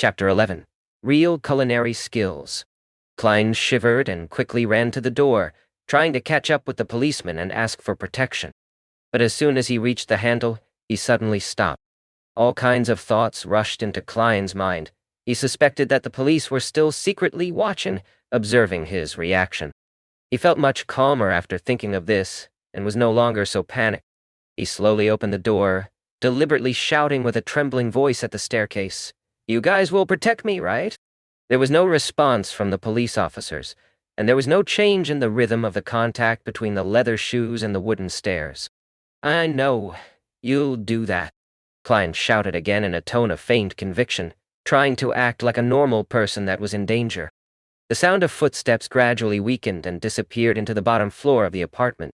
Chapter 11. Real Culinary Skills. Klein shivered and quickly ran to the door, trying to catch up with the policeman and ask for protection. But as soon as he reached the handle, he suddenly stopped. All kinds of thoughts rushed into Klein's mind. He suspected that the police were still secretly watching, observing his reaction. He felt much calmer after thinking of this, and was no longer so panicked. He slowly opened the door, deliberately shouting with a trembling voice at the staircase, "You guys will protect me, right?" There was no response from the police officers, and there was no change in the rhythm of the contact between the leather shoes and the wooden stairs. "I know. You'll do that," Klein shouted again in a tone of faint conviction, trying to act like a normal person that was in danger. The sound of footsteps gradually weakened and disappeared into the bottom floor of the apartment.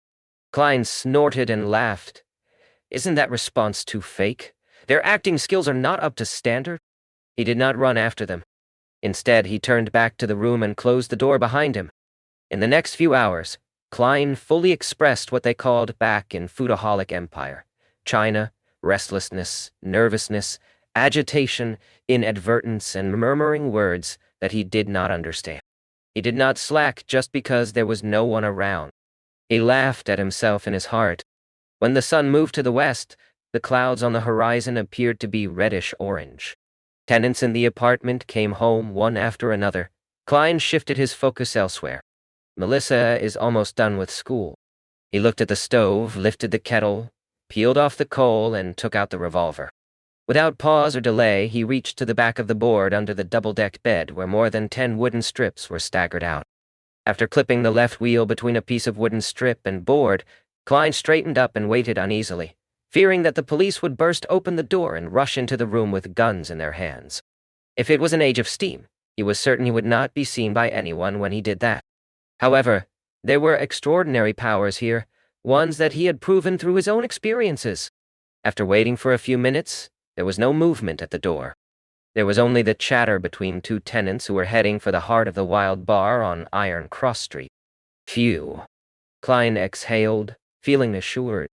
Klein snorted and laughed. "Isn't that response too fake? Their acting skills are not up to standard." He did not run after them. Instead, he turned back to the room and closed the door behind him. In the next few hours, Klein fully expressed what they called back in Foodaholic Empire: China, restlessness, nervousness, agitation, inadvertence, and murmuring words that he did not understand. He did not slack just because there was no one around. He laughed at himself in his heart. When the sun moved to the west, the clouds on the horizon appeared to be reddish-orange. Tenants in the apartment came home one after another. Klein shifted his focus elsewhere. Melissa is almost done with school. He looked at the stove, lifted the kettle, peeled off the coal, and took out the revolver. Without pause or delay, he reached to the back of the board under the double-decked bed where more than 10 wooden strips were staggered out. After clipping the left wheel between a piece of wooden strip and board, Klein straightened up and waited uneasily, fearing that the police would burst open the door and rush into the room with guns in their hands. If it was an age of steam, he was certain he would not be seen by anyone when he did that. However, there were extraordinary powers here, ones that he had proven through his own experiences. After waiting for a few minutes, there was no movement at the door. There was only the chatter between two tenants who were heading for the Heart of the Wild bar on Iron Cross Street. Phew. Klein exhaled, feeling assured.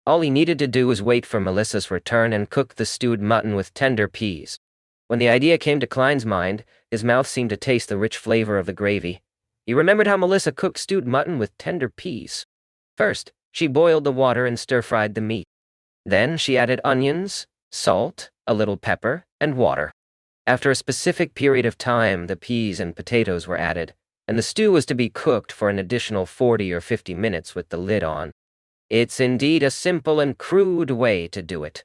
All he needed to do was wait for Melissa's return and cook the stewed mutton with tender peas. When the idea came to Klein's mind, his mouth seemed to taste the rich flavor of the gravy. He remembered how Melissa cooked stewed mutton with tender peas. First, she boiled the water and stir-fried the meat. Then she added onions, salt, a little pepper, and water. After a specific period of time, the peas and potatoes were added, and the stew was to be cooked for an additional 40 or 50 minutes with the lid on. It's indeed a simple and crude way to do it,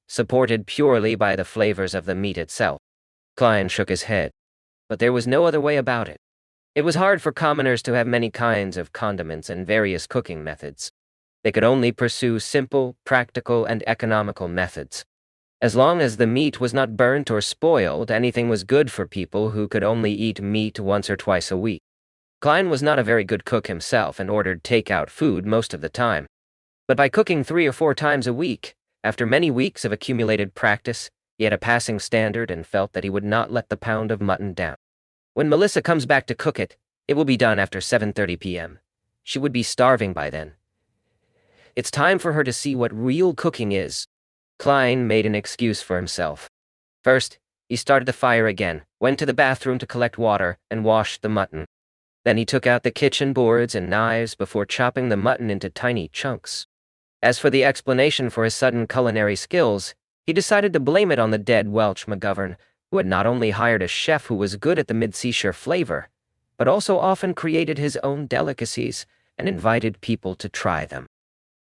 supported purely by the flavors of the meat itself. Klein shook his head, but there was no other way about it. It was hard for commoners to have many kinds of condiments and various cooking methods. They could only pursue simple, practical, and economical methods. As long as the meat was not burnt or spoiled, anything was good for people who could only eat meat once or twice a week. Klein was not a very good cook himself and ordered takeout food most of the time. But by cooking 3 or 4 times a week, after many weeks of accumulated practice, he had a passing standard and felt that he would not let the pound of mutton down. When Melissa comes back to cook it, it will be done after 7:30 p.m. She would be starving by then. It's time for her to see what real cooking is. Klein made an excuse for himself. First, he started the fire again, went to the bathroom to collect water, and washed the mutton. Then he took out the kitchen boards and knives before chopping the mutton into tiny chunks. As for the explanation for his sudden culinary skills, he decided to blame it on the dead Welch McGovern, who had not only hired a chef who was good at the mid-seashore flavor, but also often created his own delicacies and invited people to try them.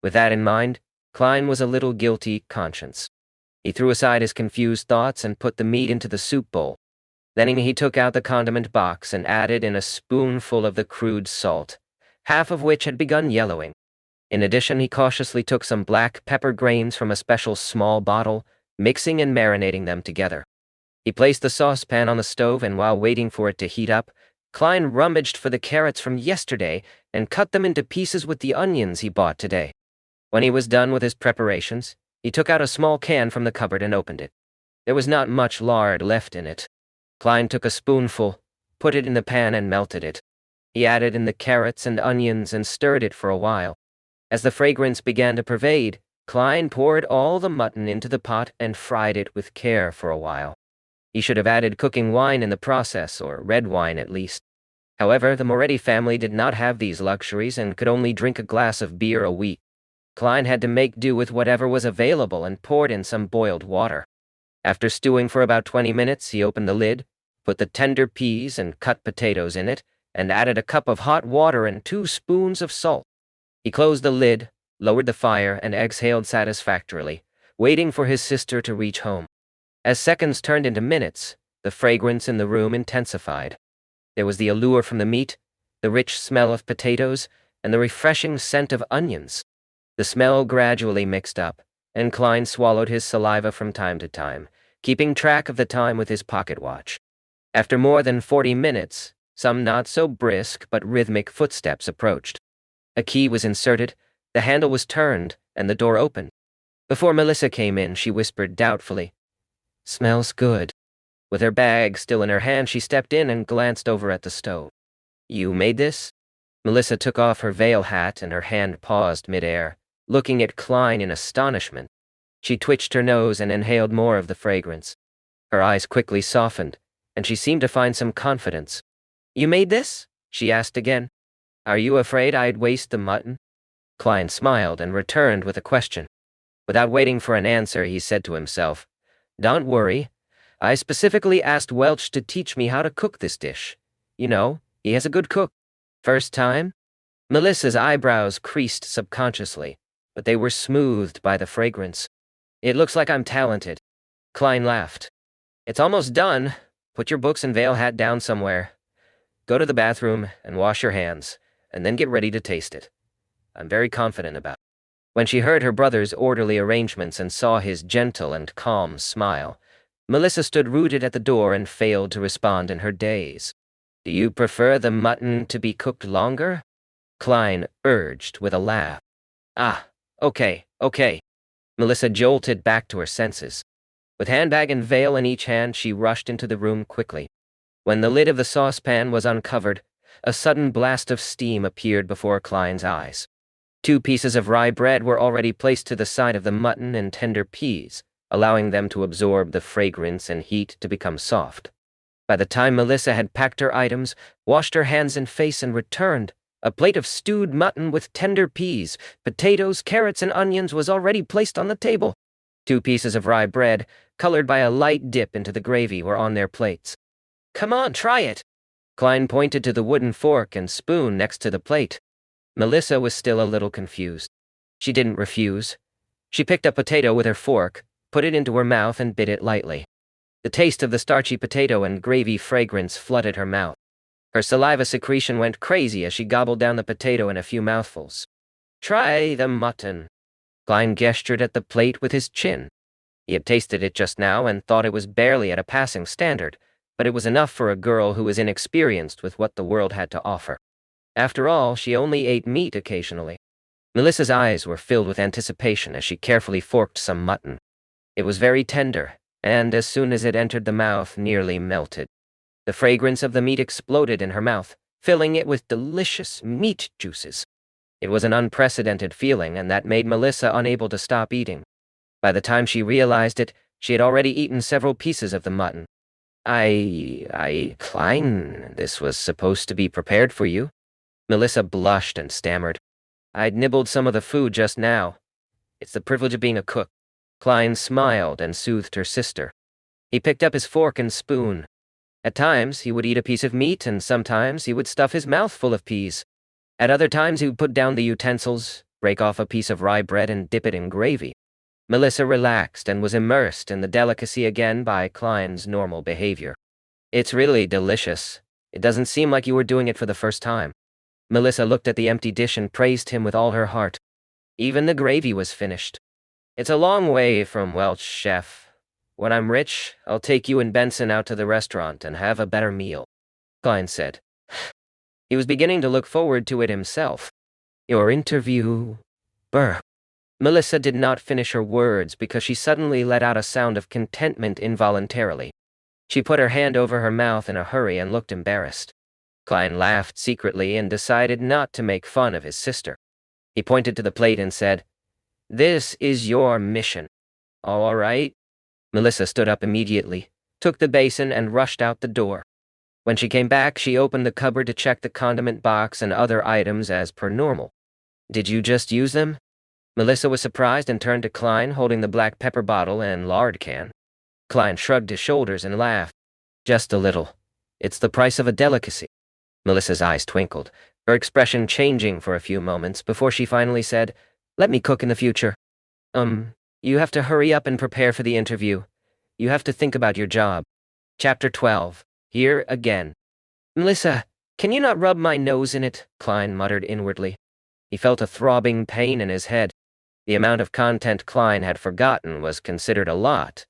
With that in mind, Klein was a little guilty conscience. He threw aside his confused thoughts and put the meat into the soup bowl. Then he took out the condiment box and added in a spoonful of the crude salt, half of which had begun yellowing. In addition, he cautiously took some black pepper grains from a special small bottle, mixing and marinating them together. He placed the saucepan on the stove, and while waiting for it to heat up, Klein rummaged for the carrots from yesterday and cut them into pieces with the onions he bought today. When he was done with his preparations, he took out a small can from the cupboard and opened it. There was not much lard left in it. Klein took a spoonful, put it in the pan, and melted it. He added in the carrots and onions and stirred it for a while. As the fragrance began to pervade, Klein poured all the mutton into the pot and fried it with care for a while. He should have added cooking wine in the process, or red wine at least. However, the Moretti family did not have these luxuries and could only drink a glass of beer a week. Klein had to make do with whatever was available and poured in some boiled water. After stewing for about 20 minutes, he opened the lid, put the tender peas and cut potatoes in it, and added a cup of hot water and 2 spoons of salt. He closed the lid, lowered the fire, and exhaled satisfactorily, waiting for his sister to reach home. As seconds turned into minutes, the fragrance in the room intensified. There was the allure from the meat, the rich smell of potatoes, and the refreshing scent of onions. The smell gradually mixed up, and Klein swallowed his saliva from time to time, keeping track of the time with his pocket watch. After more than 40 minutes, some not so brisk but rhythmic footsteps approached. A key was inserted, the handle was turned, and the door opened. Before Melissa came in, she whispered doubtfully, "Smells good." With her bag still in her hand, she stepped in and glanced over at the stove. "You made this?" Melissa took off her veil hat and her hand paused midair, looking at Klein in astonishment. She twitched her nose and inhaled more of the fragrance. Her eyes quickly softened, and she seemed to find some confidence. "You made this?" she asked again. "Are you afraid I'd waste the mutton?" Klein smiled and returned with a question. Without waiting for an answer, he said to himself, "Don't worry. I specifically asked Welch to teach me how to cook this dish. You know, he has a good cook. First time?" Melissa's eyebrows creased subconsciously, but they were smoothed by the fragrance. "It looks like I'm talented." Klein laughed. "It's almost done. Put your books and veil hat down somewhere. Go to the bathroom and wash your hands, and then get ready to taste it. I'm very confident about it." When she heard her brother's orderly arrangements and saw his gentle and calm smile, Melissa stood rooted at the door and failed to respond in her daze. "Do you prefer the mutton to be cooked longer?" Klein urged with a laugh. "Ah, okay. Melissa jolted back to her senses. With handbag and veil in each hand, she rushed into the room quickly. When the lid of the saucepan was uncovered, a sudden blast of steam appeared before Klein's eyes. 2 pieces of rye bread were already placed to the side of the mutton and tender peas, allowing them to absorb the fragrance and heat to become soft. By the time Melissa had packed her items, washed her hands and face, and returned, a plate of stewed mutton with tender peas, potatoes, carrots, and onions was already placed on the table. 2 pieces of rye bread, colored by a light dip into the gravy, were on their plates. "Come on, try it." Klein pointed to the wooden fork and spoon next to the plate. Melissa was still a little confused. She didn't refuse. She picked a potato with her fork, put it into her mouth, and bit it lightly. The taste of the starchy potato and gravy fragrance flooded her mouth. Her saliva secretion went crazy as she gobbled down the potato in a few mouthfuls. "Try the mutton." Klein gestured at the plate with his chin. He had tasted it just now and thought it was barely at a passing standard, but it was enough for a girl who was inexperienced with what the world had to offer. After all, she only ate meat occasionally. Melissa's eyes were filled with anticipation as she carefully forked some mutton. It was very tender, and as soon as it entered the mouth, nearly melted. The fragrance of the meat exploded in her mouth, filling it with delicious meat juices. It was an unprecedented feeling, and that made Melissa unable to stop eating. By the time she realized it, she had already eaten several pieces of the mutton. Klein, this was supposed to be prepared for you." Melissa blushed and stammered. "I'd nibbled some of the food just now. It's the privilege of being a cook." Klein smiled and soothed her sister. He picked up his fork and spoon. At times, he would eat a piece of meat, and sometimes he would stuff his mouth full of peas. At other times, he would put down the utensils, break off a piece of rye bread, and dip it in gravy. Melissa relaxed and was immersed in the delicacy again by Klein's normal behavior. "It's really delicious. It doesn't seem like you were doing it for the first time." Melissa looked at the empty dish and praised him with all her heart. Even the gravy was finished. "It's a long way from Welch, chef. When I'm rich, I'll take you and Benson out to the restaurant and have a better meal," Klein said. He was beginning to look forward to it himself. "Your interview, Burr." Melissa did not finish her words because she suddenly let out a sound of contentment involuntarily. She put her hand over her mouth in a hurry and looked embarrassed. Klein laughed secretly and decided not to make fun of his sister. He pointed to the plate and said, "This is your mission. All right?" Melissa stood up immediately, took the basin, and rushed out the door. When she came back, she opened the cupboard to check the condiment box and other items as per normal. "Did you just use them?" Melissa was surprised and turned to Klein, holding the black pepper bottle and lard can. Klein shrugged his shoulders and laughed. "Just a little. It's the price of a delicacy." Melissa's eyes twinkled, her expression changing for a few moments before she finally said, "Let me cook in the future." You have to hurry up and prepare for the interview. You have to think about your job." Chapter 12. Here again. "Melissa, can you not rub my nose in it?" Klein muttered inwardly. He felt a throbbing pain in his head. The amount of content Klein had forgotten was considered a lot,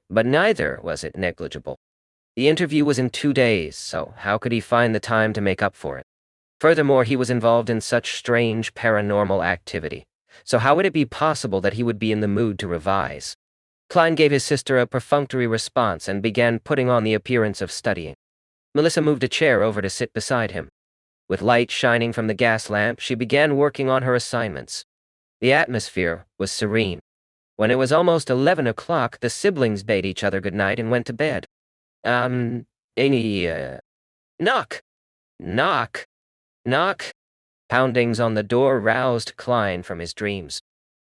but neither was it negligible. The interview was in 2 days, so how could he find the time to make up for it? Furthermore, he was involved in such strange paranormal activity, so how would it be possible that he would be in the mood to revise? Klein gave his sister a perfunctory response and began putting on the appearance of studying. Melissa moved a chair over to sit beside him. With light shining from the gas lamp, she began working on her assignments. The atmosphere was serene. When it was almost 11 o'clock, the siblings bade each other good night and went to bed. Knock! Knock! Knock! Poundings on the door roused Klein from his dreams.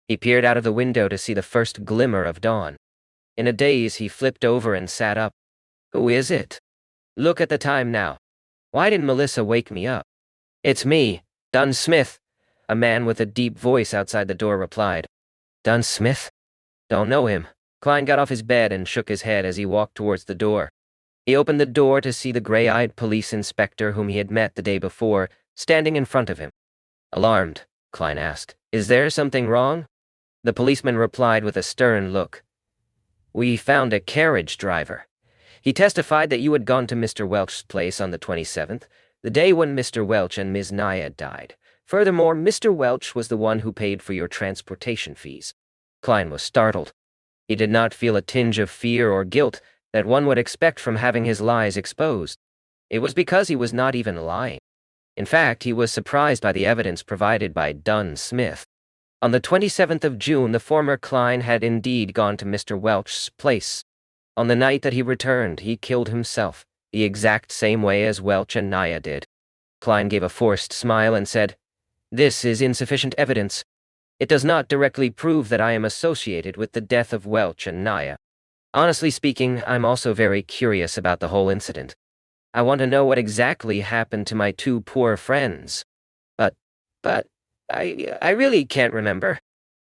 He peered out of the window to see the first glimmer of dawn. In a daze, he flipped over and sat up. "Who is it? Look at the time now. Why didn't Melissa wake me up?" "It's me, Dunn Smith," a man with a deep voice outside the door replied. "Dunn Smith? Don't know him." Klein got off his bed and shook his head as he walked towards the door. He opened the door to see the gray-eyed police inspector whom he had met the day before standing in front of him. "Alarmed?" Klein asked. "Is there something wrong?" The policeman replied with a stern look. "We found a carriage driver. He testified that you had gone to Mr. Welch's place on the 27th, the day when Mr. Welch and Ms. Naya died. Furthermore, Mr. Welch was the one who paid for your transportation fees." Klein was startled. He did not feel a tinge of fear or guilt that one would expect from having his lies exposed. It was because he was not even lying. In fact, he was surprised by the evidence provided by Dunn Smith. On the 27th of June, the former Klein had indeed gone to Mr. Welch's place. On the night that he returned, he killed himself, the exact same way as Welch and Naya did. Klein gave a forced smile and said, "This is insufficient evidence. It does not directly prove that I am associated with the death of Welch and Naya. Honestly speaking, I'm also very curious about the whole incident. I want to know what exactly happened to my 2 poor friends. But I really can't remember.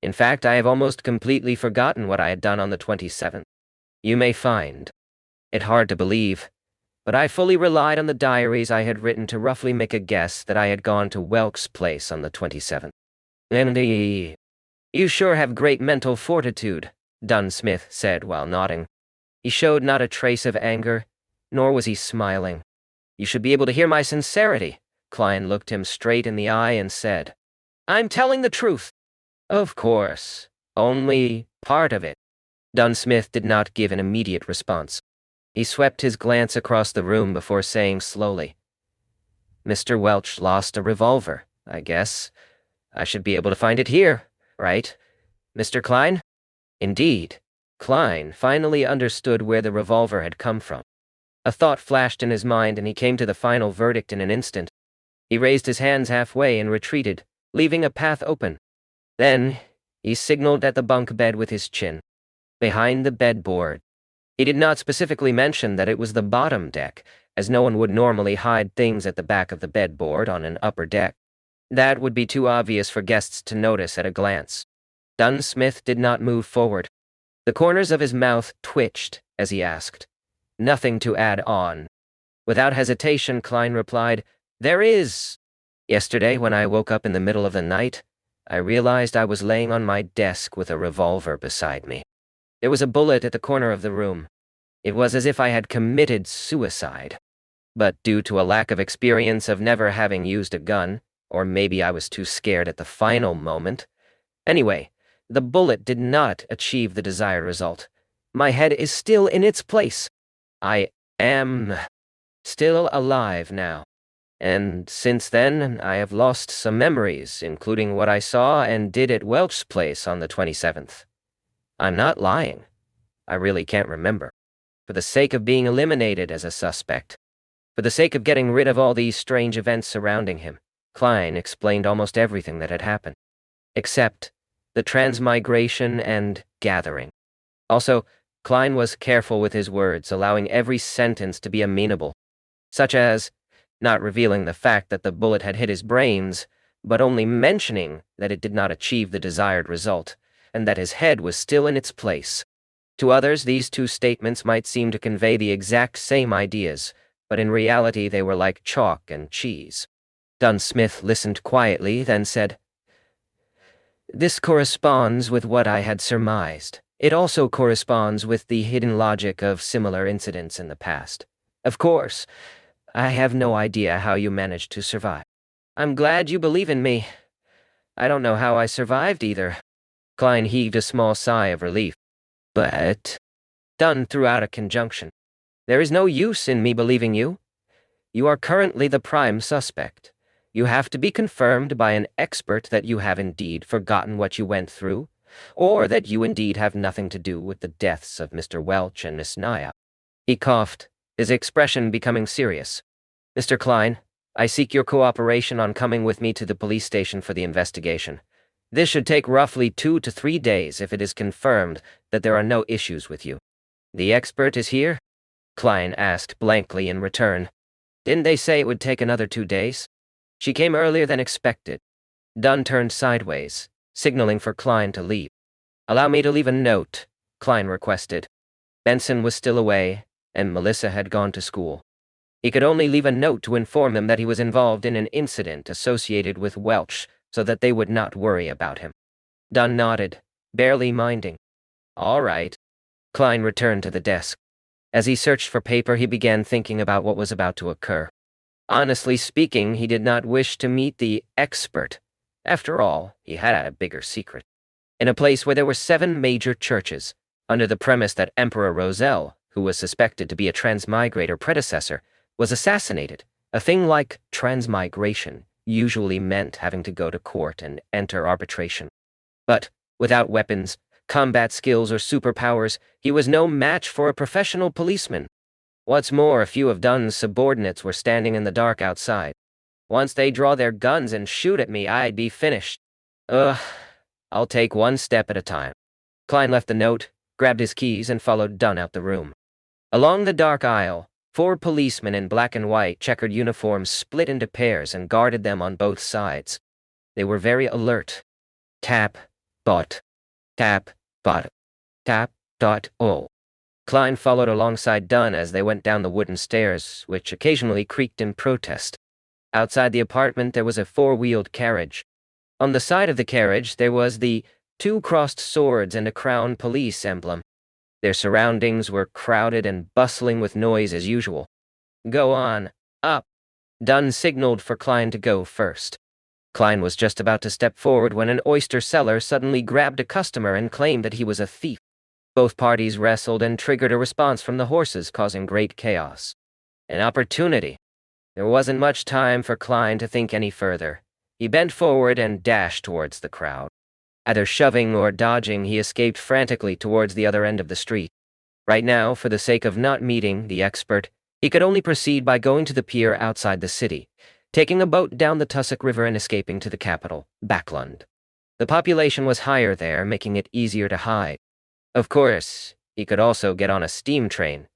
In fact, I have almost completely forgotten what I had done on the 27th. You may find it hard to believe, but I fully relied on the diaries I had written to roughly make a guess that I had gone to Welch's place on the 27th. And you sure have great mental fortitude," Dunn Smith said while nodding. He showed not a trace of anger, nor was he smiling. "You should be able to hear my sincerity." Klein looked him straight in the eye and said, "I'm telling the truth." "Of course. Only part of it." Dunn Smith did not give an immediate response. He swept his glance across the room before saying slowly, "Mr. Welch lost a revolver, I guess. I should be able to find it here, right, Mr. Klein?" Indeed, Klein finally understood where the revolver had come from. A thought flashed in his mind, and he came to the final verdict in an instant. He raised his hands halfway and retreated, leaving a path open. Then he signaled at the bunk bed with his chin. Behind the bedboard. He did not specifically mention that it was the bottom deck, as no one would normally hide things at the back of the bedboard on an upper deck. That would be too obvious for guests to notice at a glance. Dunn Smith did not move forward. The corners of his mouth twitched as he asked, "Nothing to add on?" Without hesitation, Klein replied, "There is. Yesterday, when I woke up in the middle of the night, I realized I was laying on my desk with a revolver beside me. There was a bullet at the corner of the room. It was as if I had committed suicide. But due to a lack of experience of never having used a gun, or maybe I was too scared at the final moment. Anyway, the bullet did not achieve the desired result. My head is still in its place. I am still alive now. And since then, I have lost some memories, including what I saw and did at Welch's place on the 27th. I'm not lying. I really can't remember." for the sake of being eliminated as a suspect. For the sake of getting rid of all these strange events surrounding him, Klein explained almost everything that had happened, except the transmigration and gathering. Also, Klein was careful with his words, allowing every sentence to be amenable, such as not revealing the fact that the bullet had hit his brains, but only mentioning that it did not achieve the desired result, and that his head was still in its place. To others, these two statements might seem to convey the exact same ideas, but in reality they were like chalk and cheese. Dunsmith listened quietly, then said, "This corresponds with what I had surmised. It also corresponds with the hidden logic of similar incidents in the past. Of course, I have no idea how you managed to survive. I'm glad you believe in me. I don't know how I survived either." Klein heaved a small sigh of relief. "But," Dunn threw out a conjunction, "there is no use in me believing you. You are currently the prime suspect. You have to be confirmed by an expert that you have indeed forgotten what you went through, or that you indeed have nothing to do with the deaths of Mr. Welch and Miss Naya." He coughed, his expression becoming serious. "Mr. Klein, I seek your cooperation on coming with me to the police station for the investigation. This should take roughly 2 to 3 days if it is confirmed that there are no issues with you." "The expert is here?" Klein asked blankly in return. "Didn't they say it would take another 2 days? She came earlier than expected." Dunn turned sideways, signaling for Klein to leave. "Allow me to leave a note," Klein requested. Benson was still away, and Melissa had gone to school. He could only leave a note to inform them that he was involved in an incident associated with Welch so that they would not worry about him. Dunn nodded, barely minding. "All right." Klein returned to the desk. As he searched for paper, he began thinking about what was about to occur. Honestly speaking, he did not wish to meet the expert. After all, he had a bigger secret. In a place where there were 7 major churches, under the premise that Emperor Roselle, who was suspected to be a transmigrator predecessor, was assassinated, a thing like transmigration usually meant having to go to court and enter arbitration. But without weapons, combat skills, or superpowers, he was no match for a professional policeman. What's more, a few of Dunn's subordinates were standing in the dark outside. Once they draw their guns and shoot at me, I'd be finished. I'll take one step at a time. Klein left the note, grabbed his keys, and followed Dunn out the room. Along the dark aisle, 4 policemen in black and white checkered uniforms split into pairs and guarded them on both sides. They were very alert. Tap, bot. Tap, bot. Tap, dot, oh. Klein followed alongside Dunn as they went down the wooden stairs, which occasionally creaked in protest. Outside the apartment there was a 4-wheeled carriage. On the side of the carriage there was the 2 crossed swords and a crown police emblem. Their surroundings were crowded and bustling with noise as usual. "Go on, up." Dunn signaled for Klein to go first. Klein was just about to step forward when an oyster seller suddenly grabbed a customer and claimed that he was a thief. Both parties wrestled and triggered a response from the horses, causing great chaos. An opportunity. There wasn't much time for Klein to think any further. He bent forward and dashed towards the crowd. Either shoving or dodging, he escaped frantically towards the other end of the street. Right now, for the sake of not meeting the expert, he could only proceed by going to the pier outside the city, taking a boat down the Tussock River and escaping to the capital, Backlund. The population was higher there, making it easier to hide. Of course, he could also get on a steam train,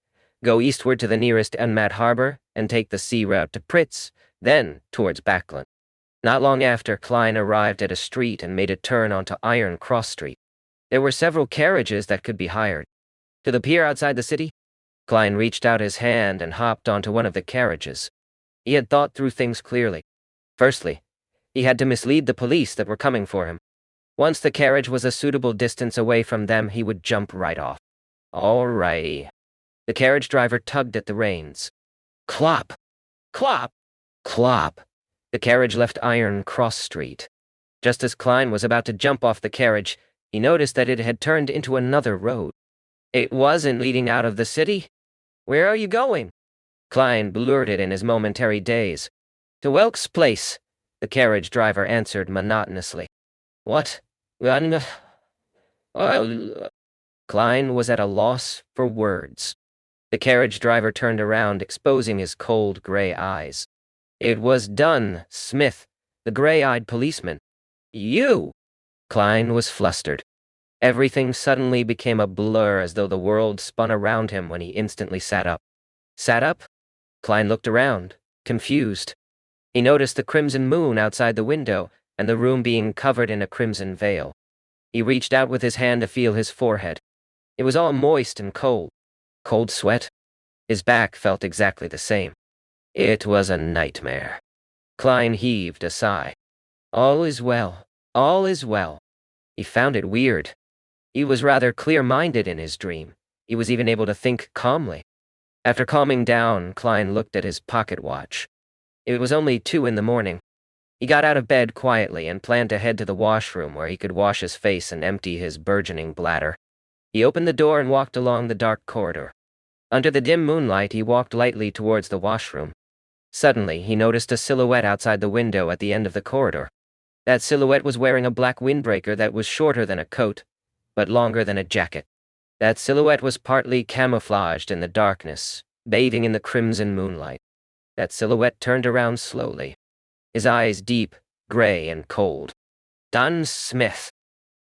go eastward to the nearest Enmat harbor, and take the sea route to Pritz, then towards Backlund. Not long after, Klein arrived at a street and made a turn onto Iron Cross Street. There were several carriages that could be hired. To the pier outside the city? Klein reached out his hand and hopped onto one of the carriages. He had thought through things clearly. Firstly, he had to mislead the police that were coming for him. Once the carriage was a suitable distance away from them, he would jump right off. Alrighty. The carriage driver tugged at the reins. Clop! Clop! Clop! The carriage left Iron Cross Street. Just as Klein was about to jump off the carriage, he noticed that it had turned into another road. It wasn't leading out of the city. "Where are you going?" Klein blurted in his momentary daze. "To Welk's place," the carriage driver answered monotonously. "What? Klein was at a loss for words. The carriage driver turned around, exposing his cold gray eyes. It was Dunn Smith, the gray-eyed policeman. You! Klein was flustered. Everything suddenly became a blur, as though the world spun around him when he instantly sat up. Sat up? Klein looked around, confused. He noticed the crimson moon outside the window and the room being covered in a crimson veil. He reached out with his hand to feel his forehead. It was all moist and cold. Cold sweat? His back felt exactly the same. It was a nightmare. Klein heaved a sigh. All is well. All is well. He found it weird. He was rather clear-minded in his dream. He was even able to think calmly. After calming down, Klein looked at his pocket watch. It was only 2 in the morning. He got out of bed quietly and planned to head to the washroom where he could wash his face and empty his burgeoning bladder. He opened the door and walked along the dark corridor. Under the dim moonlight, he walked lightly towards the washroom. Suddenly, he noticed a silhouette outside the window at the end of the corridor. That silhouette was wearing a black windbreaker that was shorter than a coat, but longer than a jacket. That silhouette was partly camouflaged in the darkness, bathing in the crimson moonlight. That silhouette turned around slowly, his eyes deep, gray, and cold. Dunn Smith.